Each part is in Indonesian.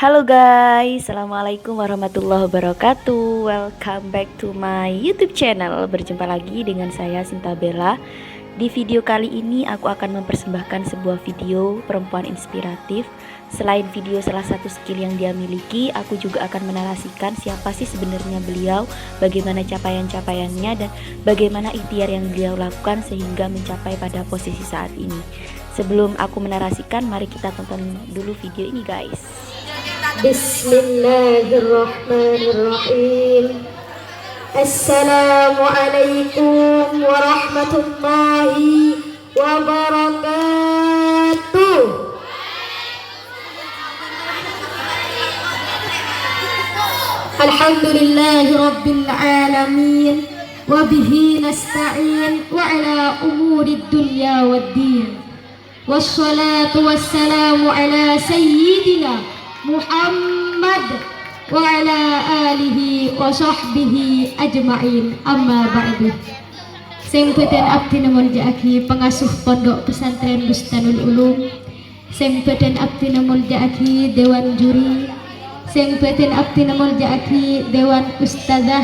Halo guys, Assalamualaikum warahmatullahi wabarakatuh. Welcome back to my YouTube channel. Berjumpa lagi dengan saya Sinta Bella. Di video kali ini aku akan mempersembahkan sebuah video perempuan inspiratif. Selain video salah satu skill yang dia miliki, aku juga akan menarasikan siapa sih sebenarnya beliau, bagaimana capaian-capaiannya, dan bagaimana ikhtiar yang beliau lakukan sehingga mencapai pada posisi saat ini. Sebelum aku menarasikan, mari kita tonton dulu video ini guys. Bismillahirrahmanirrahim. Assalamualaikum warahmatullahi wabarakatuh. Alhamdulillahi rabbil alamin, wa bihi nasta'in wa ala umurid dunya waddin. Wassalatu wassalamu ala sayyidina Muhammad wa ala alihi wa sahbihi ajma'in, amma ba'du. Sing peten abdi namul jaaki pengasuh pondok pesantren Bustanul Ulum, sing peten abdi namul jaaki dewan juri, sing peten abdi namul jaaki dewan ustazah,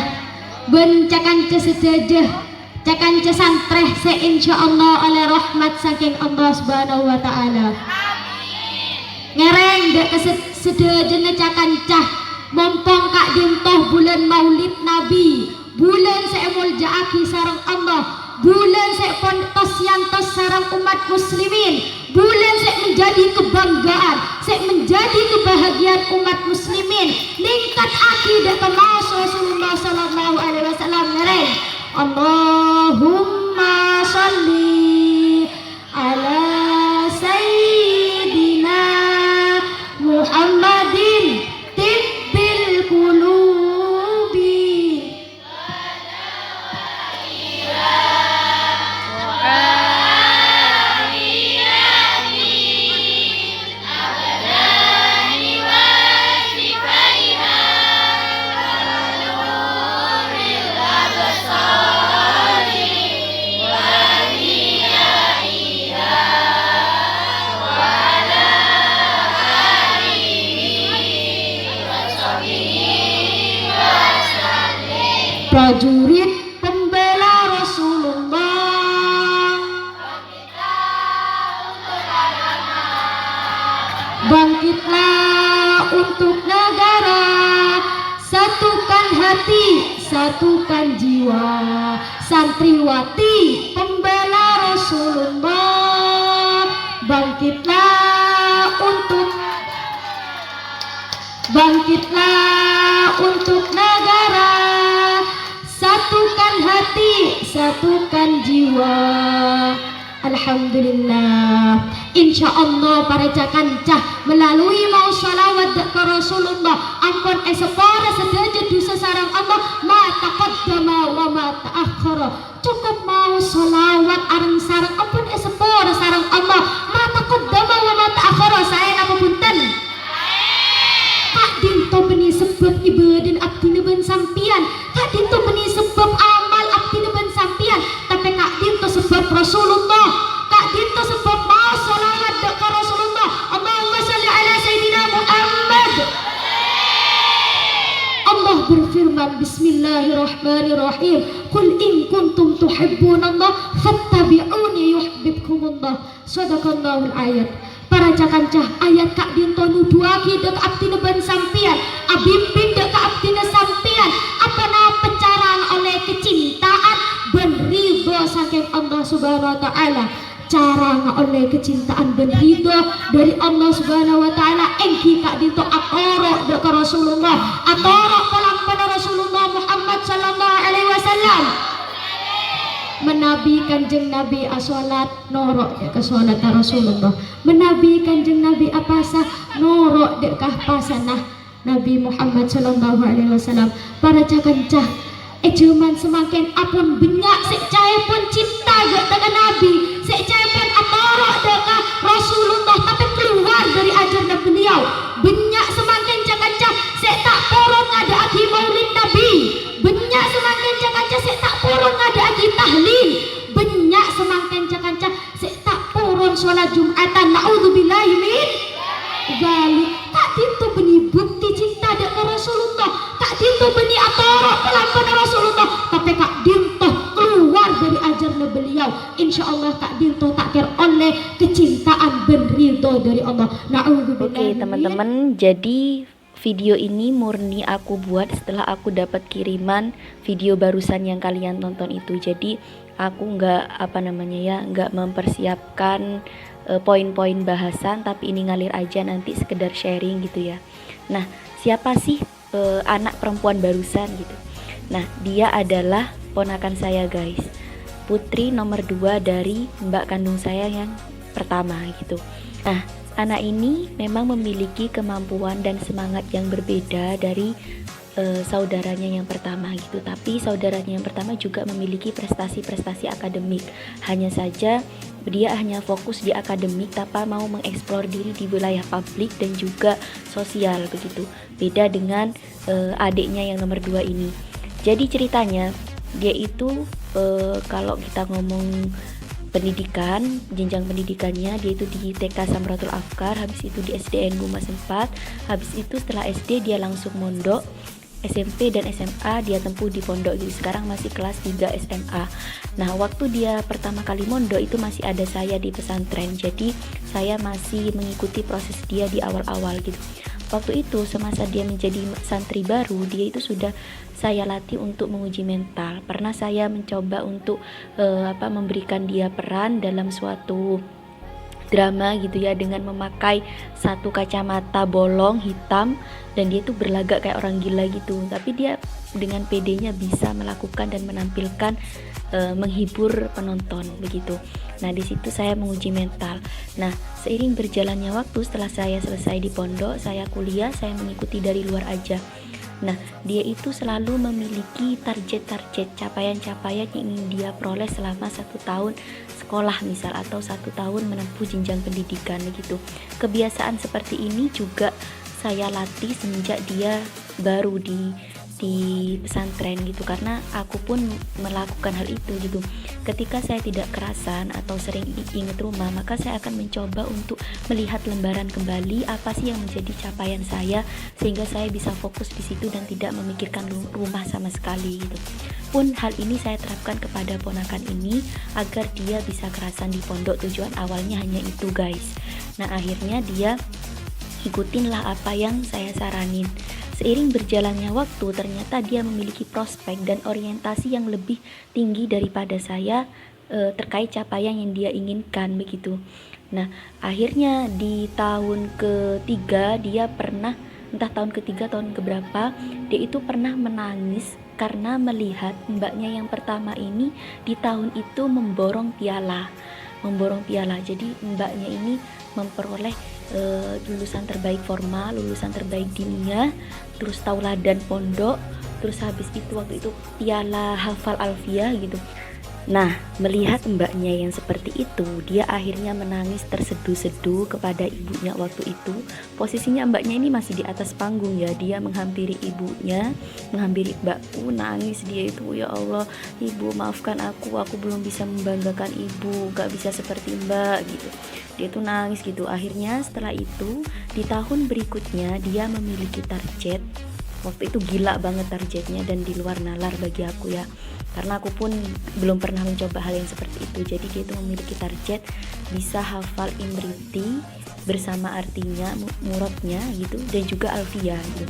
ben cakanca sedejah cakanca santreh se insyaallah oleh rahmat saking Allah subhanahu wa ta'ala. Ngereng dek kesedejene cakanca mompong kak dintoh bulan maulid nabi, bulan seemul jaaki sarang Allah, bulan se pontos yantos sarang umat muslimin, bulan se menjadi kebanggaan, se menjadi kebahagiaan umat muslimin, ningkat aki dek kemas Rasulullah sallallahu alaihi wasallam. Ngereng Allahumma sholli ala sayyidina Muhammadin tibbil qulubi prajurit pembela Rasulullah, bangkitlah untuk negara, satukan hati, satukan jiwa, santriwati pembela Rasulullah, bangkitlah untuk negara, satukan hati, satukan jiwa. Alhamdulillah, insyaallah para cakancah melalui mau salawat ke Rasulullah ampun esepara sedaja dosa sarang Allah ma taqaddama wa ma ta'akhkhara. Cukup mau salawat areng sarang ampun esepara sarang Allah ma taqaddama wa ma ta'akhkhara. Saya napa punten Kak dinto beni sebab ibadah abdi neben sampian, Kak dinto beni sebab amal abdi neben sampian, tapi Kak dinto sebab Rasulullah, Kak dinto sebab mau salawat ke Rasulullah. Allahumma sholli ala sayyidina Muhammad. Allah berfirman, bismillahirrahmanirrahim, qul in kuntum tuhibbunallah fattabi'uni yuhibbukumullah. Shadaqallahul ayat. Para cakancah ayat Kak dinto nuduaki dek abdi neben sampian, abimbing dek abdi ne sampian, apa na pecaran oleh kecintaan ben ridho saking Allah subhanahu wa ta'ala. Cara oleh kecintaan ben ridho dari Allah subhanahu wa ta'ala engki Kak dinto atoro dek Rasulullah, atoro kolam pada Rasulullah Muhammad sallallahu alaihi wasallam. Menabi kanjeng Nabi asolat norok dek ke solat Rasulullah, menabi kanjeng Nabi apasa norok dek kah pasanah Nabi Muhammad sallallahu alaihi wasallam. Para cakancah cuman semakin apun benyak secaya pun cinta gak dengan Nabi, secaya pun atorok dek kah Rasulullah, tapi keluar dari ajaran beliau benyak semakin cakancah sek tak porong ada aki maulid Nabi, benyak semakin cakancah sek tak porong ada aki tahlil, benyak semakin cakancah sek tak porong sholat Jumatan. Naudzubillahi min dzalik. Tak itu beni bukti cinta dengan Rasulullah. Kak Dinto beni atoro pelampian Rasulullah, tapi Kak Dinto keluar dari ajaran beliau. Insya Allah Kak Dinto takdir oleh kecintaan ben ridho dari Allah. Oke teman-teman, jadi video ini murni aku buat setelah aku dapat kiriman video barusan yang kalian tonton itu. Jadi aku nggak mempersiapkan poin-poin bahasan, tapi ini ngalir aja, nanti sekedar sharing gitu ya. Nah, siapa sih anak perempuan barusan gitu? Nah, dia adalah ponakan saya guys, putri nomor 2 dari mbak kandung saya yang pertama gitu. Nah, anak ini memang memiliki kemampuan dan semangat yang berbeda dari saudaranya yang pertama gitu. Tapi saudaranya yang pertama juga memiliki prestasi-prestasi akademik. Hanya saja dia hanya fokus di akademik tanpa mau mengeksplor diri di wilayah publik dan juga sosial begitu. Beda dengan adiknya yang nomor 2 ini. Jadi ceritanya dia itu kalau kita ngomong pendidikan, jenjang pendidikannya dia itu di TK Samratul Afkar, habis itu di SDN Gumas 4, habis itu setelah SD dia langsung mondok, SMP dan SMA dia tempuh di pondok gitu. Sekarang masih kelas 3 SMA. Nah, waktu dia pertama kali mondok itu masih ada saya di pesantren, jadi saya masih mengikuti proses dia di awal-awal gitu. Waktu itu semasa dia menjadi santri baru, dia itu sudah saya latih untuk menguji mental. Pernah saya mencoba untuk memberikan dia peran dalam suatu drama gitu ya, dengan memakai satu kacamata bolong hitam dan dia tuh berlagak kayak orang gila gitu, tapi dia dengan PD-nya bisa melakukan dan menampilkan menghibur penonton begitu. Nah, di situ saya menguji mental. Nah, seiring berjalannya waktu, setelah saya selesai di pondok, saya kuliah, saya mengikuti dari luar aja. Nah, dia itu selalu memiliki target-target, capaian-capaian yang ingin dia peroleh selama 1 tahun sekolah misal, atau 1 tahun menempuh jenjang pendidikan begitu. Kebiasaan seperti ini juga saya latih semenjak dia baru di pesantren gitu, karena aku pun melakukan hal itu gitu. Ketika saya tidak kerasan atau sering ingat rumah, maka saya akan mencoba untuk melihat lembaran kembali apa sih yang menjadi capaian saya, sehingga saya bisa fokus di situ dan tidak memikirkan rumah sama sekali gitu. Pun hal ini saya terapkan kepada ponakan ini agar dia bisa kerasan di pondok. Tujuan awalnya hanya itu guys. Nah, akhirnya dia ikutinlah apa yang saya saranin. Seiring berjalannya waktu, ternyata dia memiliki prospek dan orientasi yang lebih tinggi daripada saya terkait capaian yang dia inginkan begitu. Nah, akhirnya di tahun ketiga dia pernah, entah tahun ketiga tahun keberapa, dia itu pernah menangis karena melihat mbaknya yang pertama ini di tahun itu memborong piala. Jadi mbaknya ini memperoleh lulusan terbaik formal, lulusan terbaik diniyah, terus tauladan pondok, terus habis itu waktu itu piala hafal alfiah gitu. Nah, melihat mbaknya yang seperti itu, dia akhirnya menangis terseduh-seduh kepada ibunya waktu itu. Posisinya mbaknya ini masih di atas panggung ya, dia menghampiri ibunya, menghampiri mbakku, nangis dia itu, ya Allah, ibu maafkan aku belum bisa membanggakan ibu, gak bisa seperti mbak gitu. Dia tuh nangis gitu. Akhirnya setelah itu, di tahun berikutnya dia memiliki target. Waktu itu gila banget targetnya dan di luar nalar bagi aku ya, karena aku pun belum pernah mencoba hal yang seperti itu. Jadi dia itu memiliki target bisa hafal imriti bersama artinya, muradnya gitu, dan juga alfiah gitu.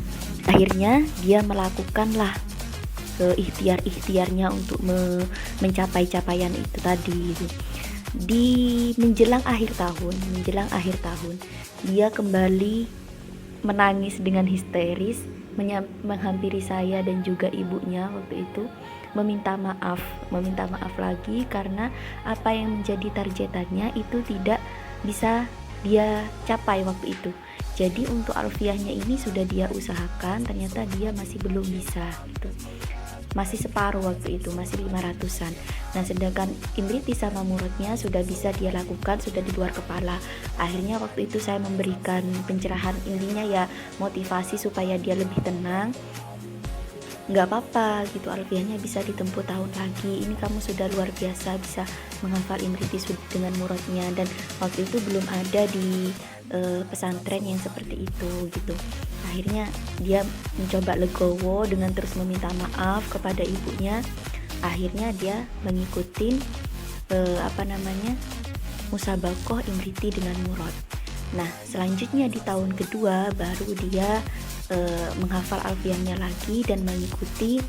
Akhirnya dia melakukanlah ikhtiarnya untuk mencapai capaian itu tadi gitu. Di menjelang akhir tahun dia kembali menangis dengan histeris, menghampiri saya dan juga ibunya waktu itu, meminta maaf lagi karena apa yang menjadi targetannya itu tidak bisa dia capai waktu itu. Jadi untuk alfiahnya ini sudah dia usahakan, ternyata dia masih belum bisa gitu. Masih separuh waktu itu, masih 500-an. Nah, sedangkan imriti sama muradnya sudah bisa dia lakukan, sudah di luar kepala. Akhirnya waktu itu saya memberikan pencerahan, intinya ya motivasi supaya dia lebih tenang. Nggak apa-apa gitu, alfiahnya bisa ditempuh tahun lagi. Ini kamu sudah luar biasa bisa menghafal imriti dengan muradnya, dan waktu itu belum ada di pesantren yang seperti itu gitu. Akhirnya dia mencoba legowo dengan terus meminta maaf kepada ibunya. Akhirnya dia mengikuti musabakoh Imriti dengan Murad. Nah, selanjutnya di tahun kedua baru dia menghafal alfiyahnya lagi dan mengikuti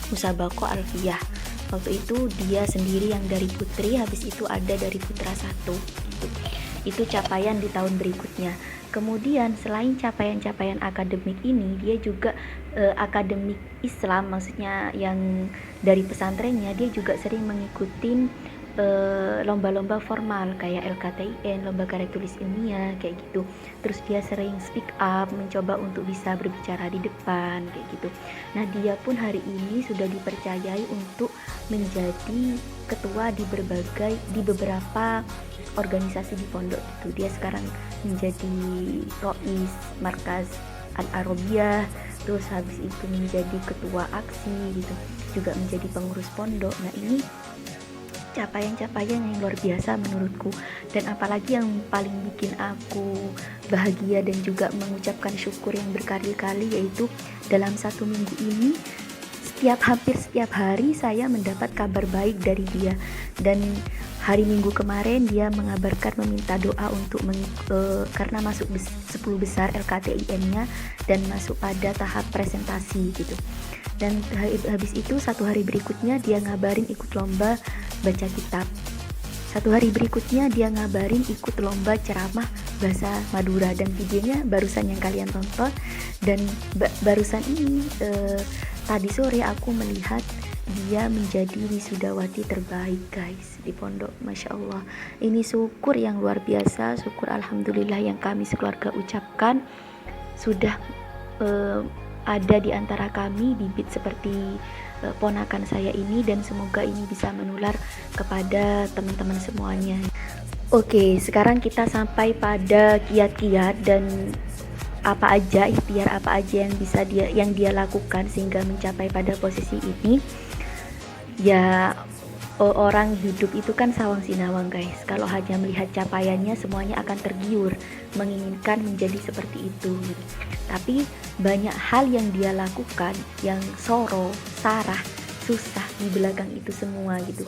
musabakoh alfiyah. Waktu itu dia sendiri yang dari putri, habis itu ada dari putra satu. Itu capaian di tahun berikutnya. Kemudian selain capaian-capaian akademik ini, dia juga akademik Islam, maksudnya yang dari pesantrennya, dia juga sering mengikuti lomba-lomba formal kayak LKTIN, lomba karya tulis ilmiah kayak gitu. Terus dia sering speak up, mencoba untuk bisa berbicara di depan kayak gitu. Nah, dia pun hari ini sudah dipercayai untuk menjadi ketua di beberapa organisasi di pondok itu. Dia sekarang menjadi Rois Markaz Al-Arabiyah, terus habis itu menjadi ketua aksi gitu, juga menjadi pengurus pondok. Nah, ini capaian-capaian yang luar biasa menurutku, dan apalagi yang paling bikin aku bahagia dan juga mengucapkan syukur yang berkali-kali, yaitu dalam 1 minggu ini hampir setiap hari saya mendapat kabar baik dari dia. Dan hari Minggu kemarin dia mengabarkan meminta doa untuk karena masuk 10 besar LKTIN-nya dan masuk pada tahap presentasi gitu. Dan habis itu 1 hari berikutnya dia ngabarin ikut lomba baca kitab. 1 hari berikutnya dia ngabarin ikut lomba ceramah bahasa Madura, dan videonya barusan yang kalian tonton. Dan barusan ini tadi sore aku melihat dia menjadi wisudawati terbaik guys di pondok. Masya Allah, ini syukur yang luar biasa, syukur alhamdulillah yang kami sekeluarga ucapkan. Sudah ada di antara kami bibit seperti ponakan saya ini, dan semoga ini bisa menular kepada teman-teman semuanya. Oke, sekarang kita sampai pada kiat-kiat dan ikhtiar apa aja yang dia lakukan sehingga mencapai pada posisi ini. Ya, orang hidup itu kan sawang sinawang guys. Kalau hanya melihat capaiannya, semuanya akan tergiur menginginkan menjadi seperti itu. Tapi banyak hal yang dia lakukan yang sarah, susah di belakang itu semua gitu.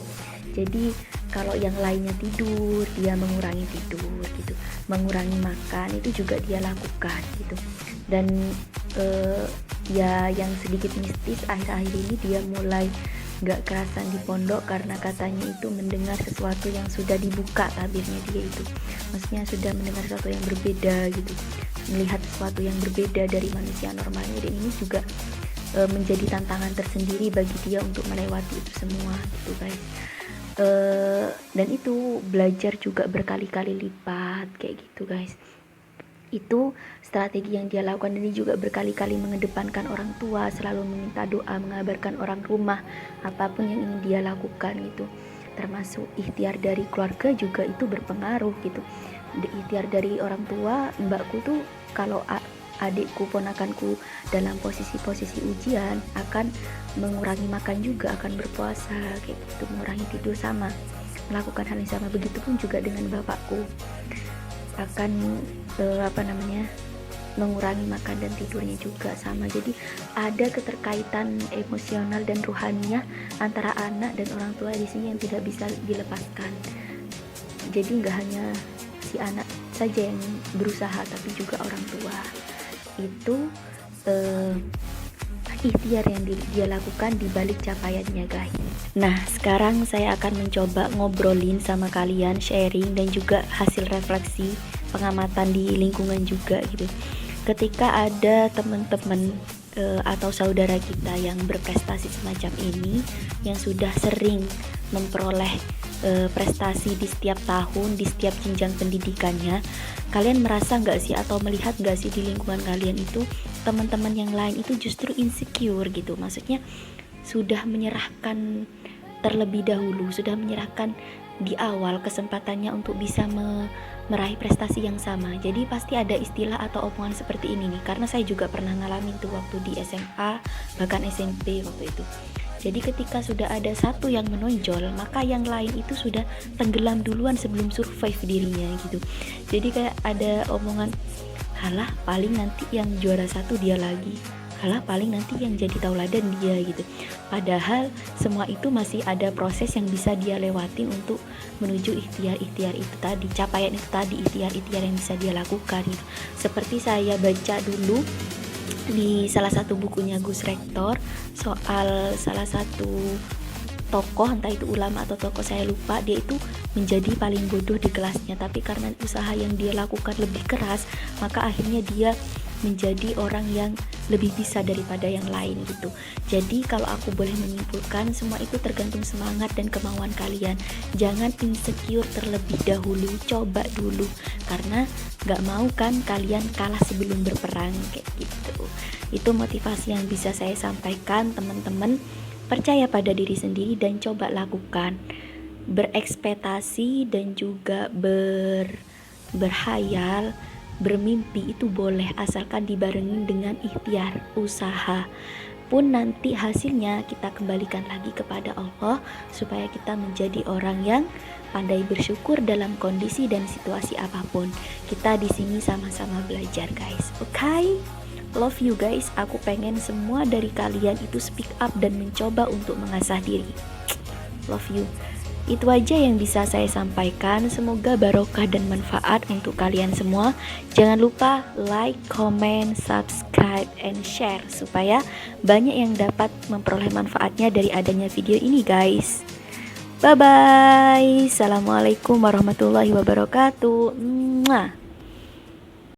Jadi kalau yang lainnya tidur, dia mengurangi tidur gitu, mengurangi makan, itu juga dia lakukan gitu. Dan ya yang sedikit mistis, akhir-akhir ini dia mulai gak kerasan di pondok karena katanya itu mendengar sesuatu yang sudah dibuka tabirnya dia itu, maksudnya sudah mendengar sesuatu yang berbeda gitu, melihat sesuatu yang berbeda dari manusia normalnya. Dan ini juga menjadi tantangan tersendiri bagi dia untuk melewati itu semua gitu guys. Dan itu belajar juga berkali-kali lipat kayak gitu guys. Itu strategi yang dia lakukan. Ini juga berkali-kali mengedepankan orang tua, selalu meminta doa, mengabarkan orang rumah apapun yang ingin dia lakukan gitu. Termasuk ikhtiar dari keluarga juga itu berpengaruh gitu. Ikhtiar dari orang tua, mbakku tuh kalau adikku, ponakanku dalam posisi-posisi ujian akan mengurangi makan juga, akan berpuasa kayak gitu, mengurangi tidur sama, melakukan hal yang sama. Begitupun juga dengan bapakku, akan mengurangi makan dan tidurnya juga sama. Jadi ada keterkaitan emosional dan ruhaniah antara anak dan orang tua di sini yang tidak bisa dilepaskan. Jadi nggak hanya si anak saja yang berusaha, tapi juga orang tua. Itu ikhtiar yang dia lakukan di balik capaiannya guys. Nah, sekarang saya akan mencoba ngobrolin sama kalian, sharing dan juga hasil refleksi pengamatan di lingkungan juga gitu. Ketika ada teman-teman atau saudara kita yang berprestasi semacam ini, yang sudah sering memperoleh prestasi di setiap tahun, di setiap jenjang pendidikannya, kalian merasa nggak sih atau melihat nggak sih di lingkungan kalian itu teman-teman yang lain itu justru insecure gitu, maksudnya sudah menyerahkan terlebih dahulu, sudah menyerahkan di awal kesempatannya untuk bisa meraih prestasi yang sama. Jadi pasti ada istilah atau omongan seperti ini nih, karena saya juga pernah ngalamin tuh waktu di SMA, bahkan SMP waktu itu. Jadi ketika sudah ada satu yang menonjol, maka yang lain itu sudah tenggelam duluan sebelum survive dirinya gitu. Jadi kayak ada omongan, halah paling nanti yang juara satu dia lagi, halah paling nanti yang jadi tauladan dia gitu. Padahal semua itu masih ada proses yang bisa dia lewatin untuk menuju ikhtiar-ikhtiar itu tadi, capaian itu tadi, ikhtiar-ikhtiar yang bisa dia lakukan gitu. Seperti saya baca dulu di salah satu bukunya Gus Rektor soal salah satu tokoh, entah itu ulama atau tokoh saya lupa, dia itu menjadi paling bodoh di kelasnya, tapi karena usaha yang dia lakukan lebih keras, maka akhirnya dia menjadi orang yang lebih bisa daripada yang lain gitu. Jadi kalau aku boleh menyimpulkan, semua itu tergantung semangat dan kemauan kalian. Jangan insecure terlebih dahulu, coba dulu, karena gak mau kan kalian kalah sebelum berperang kayak gitu. Itu motivasi yang bisa saya sampaikan, teman-teman. Percaya pada diri sendiri dan coba lakukan. Berekspektasi dan juga berhayal, bermimpi itu boleh, asalkan dibarengin dengan ikhtiar, usaha. Pun nanti hasilnya kita kembalikan lagi kepada Allah, supaya kita menjadi orang yang pandai bersyukur dalam kondisi dan situasi apapun. Kita di sini sama-sama belajar, guys. Oke? Love you guys, aku pengen semua dari kalian itu speak up dan mencoba untuk mengasah diri. Love you. Itu aja yang bisa saya sampaikan. Semoga barokah dan manfaat untuk kalian semua. Jangan lupa like, comment, subscribe, and share supaya banyak yang dapat memperoleh manfaatnya dari adanya video ini, guys. Bye bye. Assalamualaikum warahmatullahi wabarakatuh. Mwah.